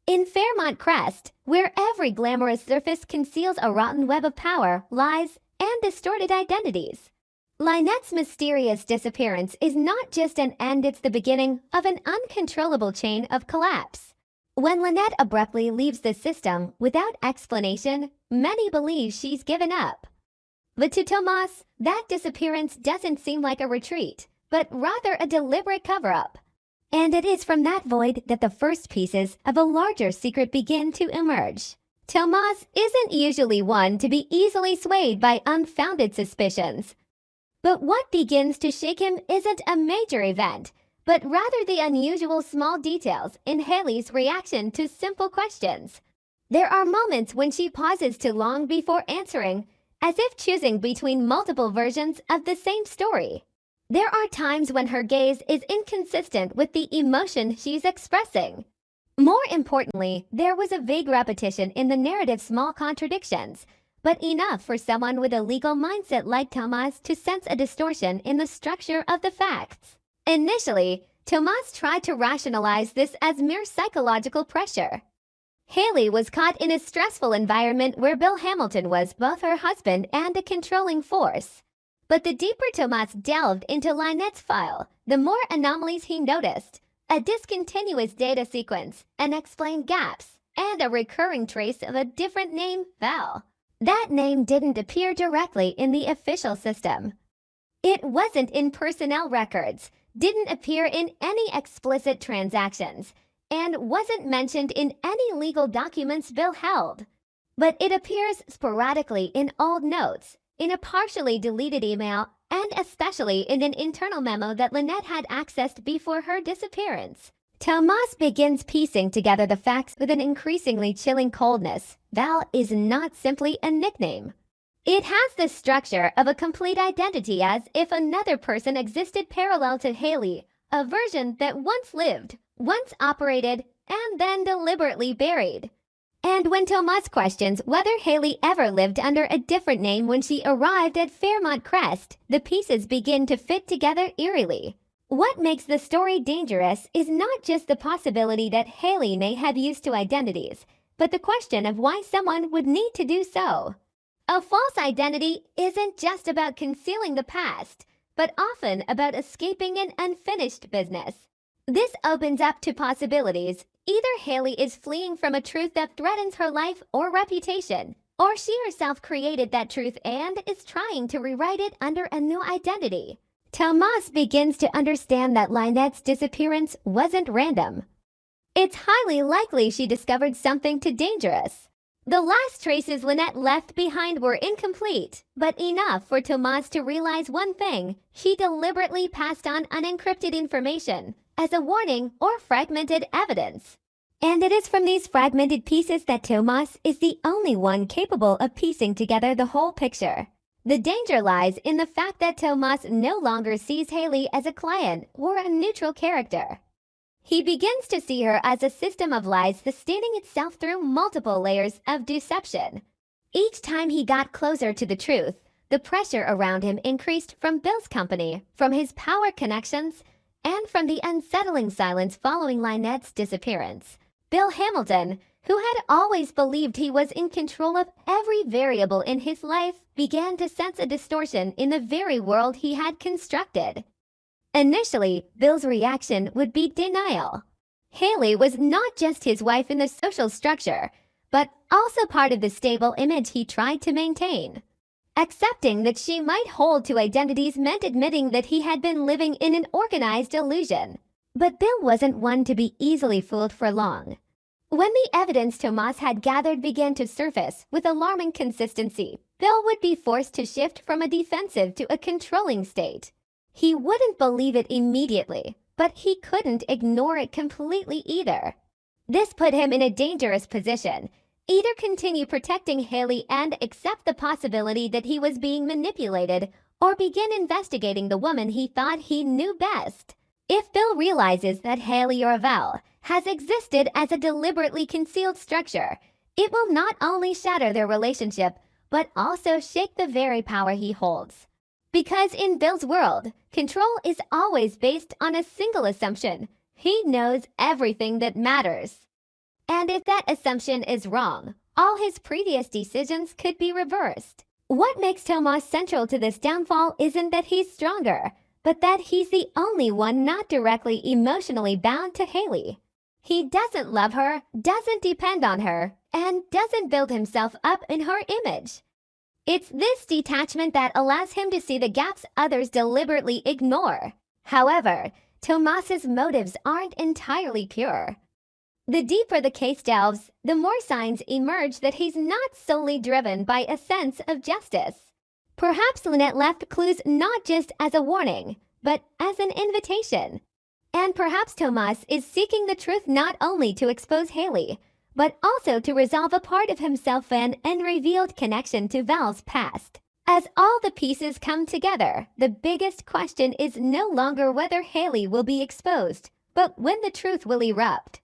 In Fairmont Crest, where every glamorous surface conceals a rotten web of power, lies, and distorted identities. Lynette's mysterious disappearance is not just an end, it's the beginning of an uncontrollable chain of collapse. When Lynette abruptly leaves the system without explanation, many believe she's given up. But to Tomas, that disappearance doesn't seem like a retreat, but rather a deliberate cover-up. And it is from that void that the first pieces of a larger secret begin to emerge. Tomas isn't usually one to be easily swayed by unfounded suspicions. But what begins to shake him isn't a major event, but rather the unusual small details in Hayley's reaction to simple questions. There are moments when she pauses too long before answering, as if choosing between multiple versions of the same story. There are times when her gaze is inconsistent with the emotion she's expressing. More importantly, there was a vague repetition in the narrative's small contradictions, but enough for someone with a legal mindset like Tomas to sense a distortion in the structure of the facts. Initially, Tomas tried to rationalize this as mere psychological pressure. Hayley was caught in a stressful environment where Bill Hamilton was both her husband and a controlling force. But the deeper Tomas delved into Lynette's file, the more anomalies he noticed: a discontinuous data sequence, unexplained gaps, and a recurring trace of a different name, Val. That name didn't appear directly in the official system. It wasn't in personnel records, didn't appear in any explicit transactions, and wasn't mentioned in any legal documents Bill held. But it appears sporadically in old notes, in a partially deleted email, and especially in an internal memo that Lynette had accessed before her disappearance. Tomas begins piecing together the facts with an increasingly chilling coldness. Val is not simply a nickname. It has the structure of a complete identity, as if another person existed parallel to Hayley, a version that once lived, once operated, and then deliberately buried. And when Tomas questions whether Hayley ever lived under a different name when she arrived at Fairmont Crest, the pieces begin to fit together eerily. What makes the story dangerous is not just the possibility that Hayley may have used two identities, but the question of why someone would need to do so. A false identity isn't just about concealing the past, but often about escaping an unfinished business. This opens up two possibilities. Either Hayley is fleeing from a truth that threatens her life or reputation, or she herself created that truth and is trying to rewrite it under a new identity. Tomas begins to understand that Lynette's disappearance wasn't random. It's highly likely she discovered something too dangerous. The last traces Lynette left behind were incomplete, but enough for Tomas to realize one thing: she deliberately passed on unencrypted information as a warning or fragmented evidence. And it is from these fragmented pieces that Tomas is the only one capable of piecing together the whole picture. The danger lies in the fact that Tomas no longer sees Hayley as a client or a neutral character. He begins to see her as a system of lies sustaining itself through multiple layers of deception. Each time he got closer to the truth, the pressure around him increased, from Bill's company, from his power connections, and from the unsettling silence following Lynette's disappearance. Bill Hamilton, who had always believed he was in control of every variable in his life, began to sense a distortion in the very world he had constructed. Initially, Bill's reaction would be denial. Hayley was not just his wife in the social structure, but also part of the stable image he tried to maintain. Accepting that she might hold two identities meant admitting that he had been living in an organized illusion. But Bill wasn't one to be easily fooled for long. When the evidence Tomas had gathered began to surface with alarming consistency, Bill would be forced to shift from a defensive to a controlling state. He wouldn't believe it immediately, but he couldn't ignore it completely either. This put him in a dangerous position: either continue protecting Hayley and accept the possibility that he was being manipulated, or begin investigating the woman he thought he knew best. If Bill realizes that Hayley, or Val, has existed as a deliberately concealed structure, it will not only shatter their relationship, but also shake the very power he holds. Because in Bill's world, control is always based on a single assumption: he knows everything that matters. And if that assumption is wrong, all his previous decisions could be reversed. What makes Tomas central to this downfall isn't that he's stronger, but that he's the only one not directly emotionally bound to Hayley. He doesn't love her, doesn't depend on her, and doesn't build himself up in her image. It's this detachment that allows him to see the gaps others deliberately ignore. However, Tomas's motives aren't entirely pure. The deeper the case delves, the more signs emerge that he's not solely driven by a sense of justice. Perhaps Lynette left clues not just as a warning, but as an invitation. And perhaps Tomas is seeking the truth not only to expose Hayley, but also to resolve a part of himself and unrevealed connection to Val's past. As all the pieces come together, the biggest question is no longer whether Hayley will be exposed, but when the truth will erupt.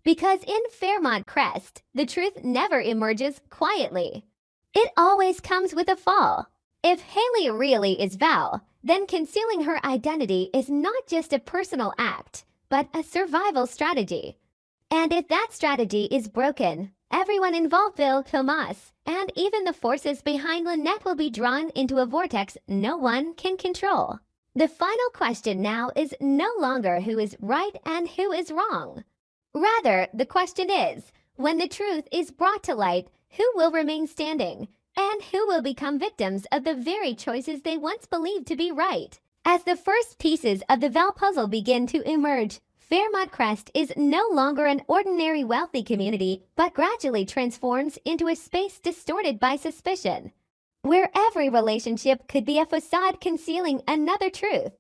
Because in Fairmont Crest, the truth never emerges quietly. It always comes with a fall. If Hayley really is Val, then concealing her identity is not just a personal act, but a survival strategy. And if that strategy is broken, everyone involved, Bill, Tomas, and even the forces behind Lynette will be drawn into a vortex no one can control. The final question now is no longer who is right and who is wrong. Rather, the question is, when the truth is brought to light, who will remain standing, and who will become victims of the very choices they once believed to be right? As the first pieces of the Val puzzle begin to emerge, Fairmont Crest is no longer an ordinary wealthy community, but gradually transforms into a space distorted by suspicion, where every relationship could be a facade concealing another truth.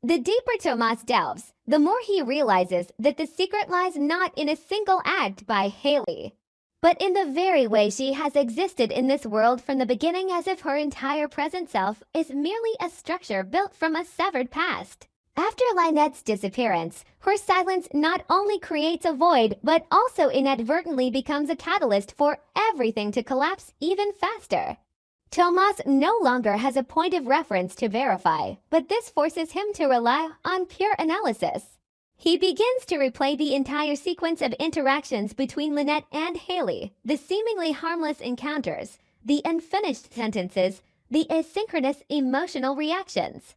The deeper Tomas delves, the more he realizes that the secret lies not in a single act by Hayley, but in the very way she has existed in this world from the beginning, as if her entire present self is merely a structure built from a severed past. After Lynette's disappearance, her silence not only creates a void, but also inadvertently becomes a catalyst for everything to collapse even faster. Tomas no longer has a point of reference to verify, but this forces him to rely on pure analysis. He begins to replay the entire sequence of interactions between Lynette and Hayley, the seemingly harmless encounters, the unfinished sentences, the asynchronous emotional reactions.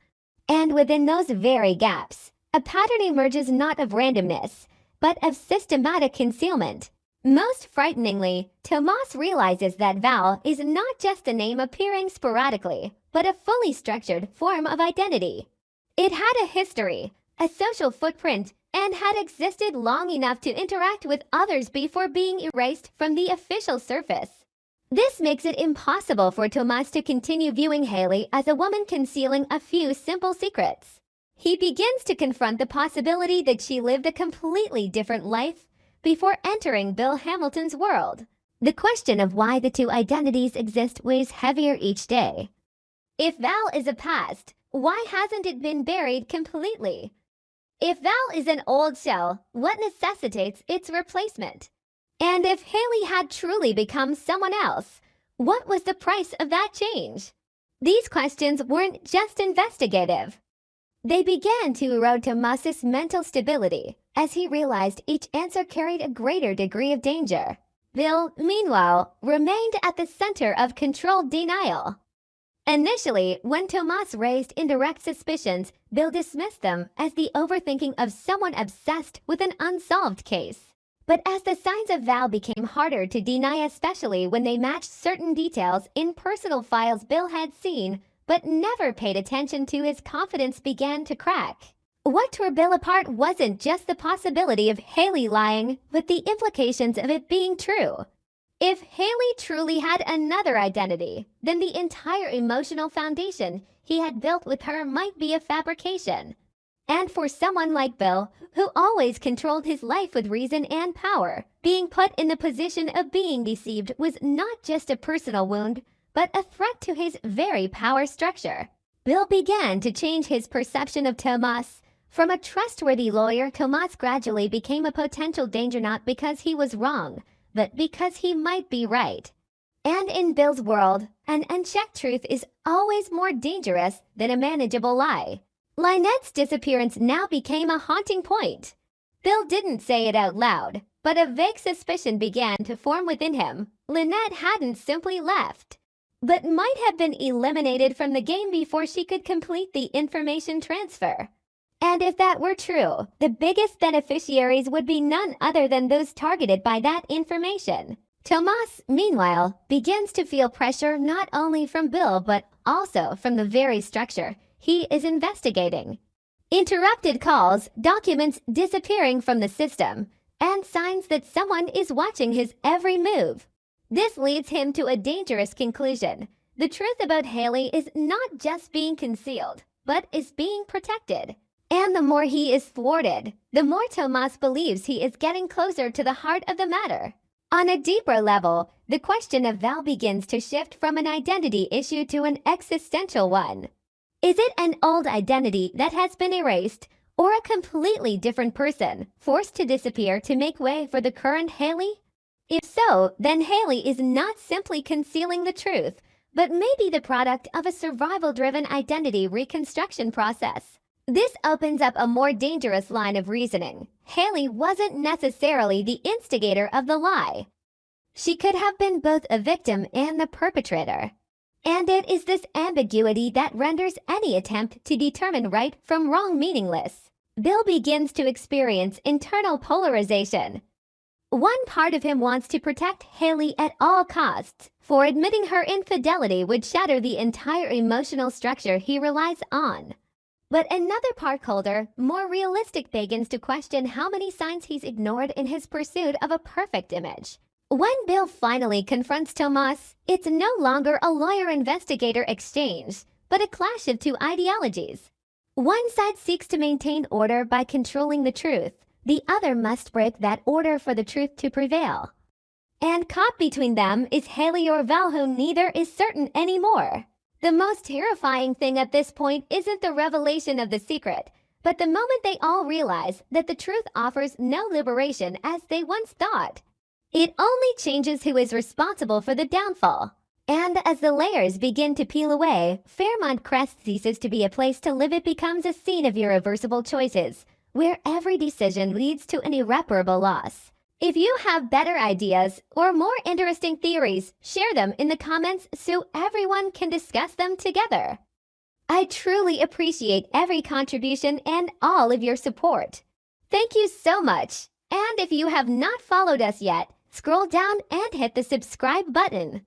And within those very gaps, a pattern emerges not of randomness, but of systematic concealment. Most frighteningly, Tomas realizes that Val is not just a name appearing sporadically, but a fully structured form of identity. It had a history, a social footprint, and had existed long enough to interact with others before being erased from the official surface. This makes it impossible for Tomas to continue viewing Hayley as a woman concealing a few simple secrets. He begins to confront the possibility that she lived a completely different life before entering Bill Hamilton's world. The question of why the two identities exist weighs heavier each day. If Val is a past, why hasn't it been buried completely? If Val is an old shell, what necessitates its replacement? And if Hayley had truly become someone else, what was the price of that change? These questions weren't just investigative. They began to erode Tomas's mental stability, as he realized each answer carried a greater degree of danger. Bill, meanwhile, remained at the center of controlled denial. Initially, when Tomas raised indirect suspicions, Bill dismissed them as the overthinking of someone obsessed with an unsolved case. But as the signs of Val became harder to deny, especially when they matched certain details in personal files Bill had seen but never paid attention to, his confidence began to crack. What tore Bill apart wasn't just the possibility of Hayley lying, but the implications of it being true. If Hayley truly had another identity, then the entire emotional foundation he had built with her might be a fabrication. And for someone like Bill, who always controlled his life with reason and power, being put in the position of being deceived was not just a personal wound, but a threat to his very power structure. Bill began to change his perception of Tomas. From a trustworthy lawyer, Tomas gradually became a potential danger, not because he was wrong, but because he might be right. And in Bill's world, an unchecked truth is always more dangerous than a manageable lie. Lynette's disappearance now became a haunting point. Bill didn't say it out loud, But a vague suspicion began to form within him. Lynette hadn't simply left, but might have been eliminated from the game before she could complete the information transfer. And if that were true, the biggest beneficiaries would be none other than those targeted by that information. Tomas, meanwhile, begins to feel pressure not only from Bill but also from the very structure he is investigating. Interrupted calls, documents disappearing from the system, and signs that someone is watching his every move. This leads him to a dangerous conclusion. The truth about Hayley is not just being concealed, but is being protected. And the more he is thwarted, the more Tomas believes he is getting closer to the heart of the matter. On a deeper level, the question of Val begins to shift from an identity issue to an existential one. Is it an old identity that has been erased, or a completely different person forced to disappear to make way for the current Hayley? If so, then Hayley is not simply concealing the truth, but maybe the product of a survival-driven identity reconstruction process. This opens up a more dangerous line of reasoning. Hayley wasn't necessarily the instigator of the lie. She could have been both a victim and the perpetrator. And it is this ambiguity that renders any attempt to determine right from wrong meaningless. Bill begins to experience internal polarization. One part of him wants to protect Hayley at all costs, for admitting her infidelity would shatter the entire emotional structure he relies on. But another part colder, more realistic begins to question how many signs he's ignored in his pursuit of a perfect image. When Bill finally confronts Tomas, it's no longer a lawyer-investigator exchange, but a clash of two ideologies. One side seeks to maintain order by controlling the truth. The other must break that order for the truth to prevail. And caught between them is Hayley or Val, whom neither is certain anymore. The most terrifying thing at this point isn't the revelation of the secret, but the moment they all realize that the truth offers no liberation as they once thought. It only changes who is responsible for the downfall. And as the layers begin to peel away, Fairmont Crest ceases to be a place to live. It becomes a scene of irreversible choices, where every decision leads to an irreparable loss. If you have better ideas or more interesting theories, share them in the comments so everyone can discuss them together. I truly appreciate every contribution and all of your support. Thank you so much. And if you have not followed us yet, scroll down and hit the subscribe button.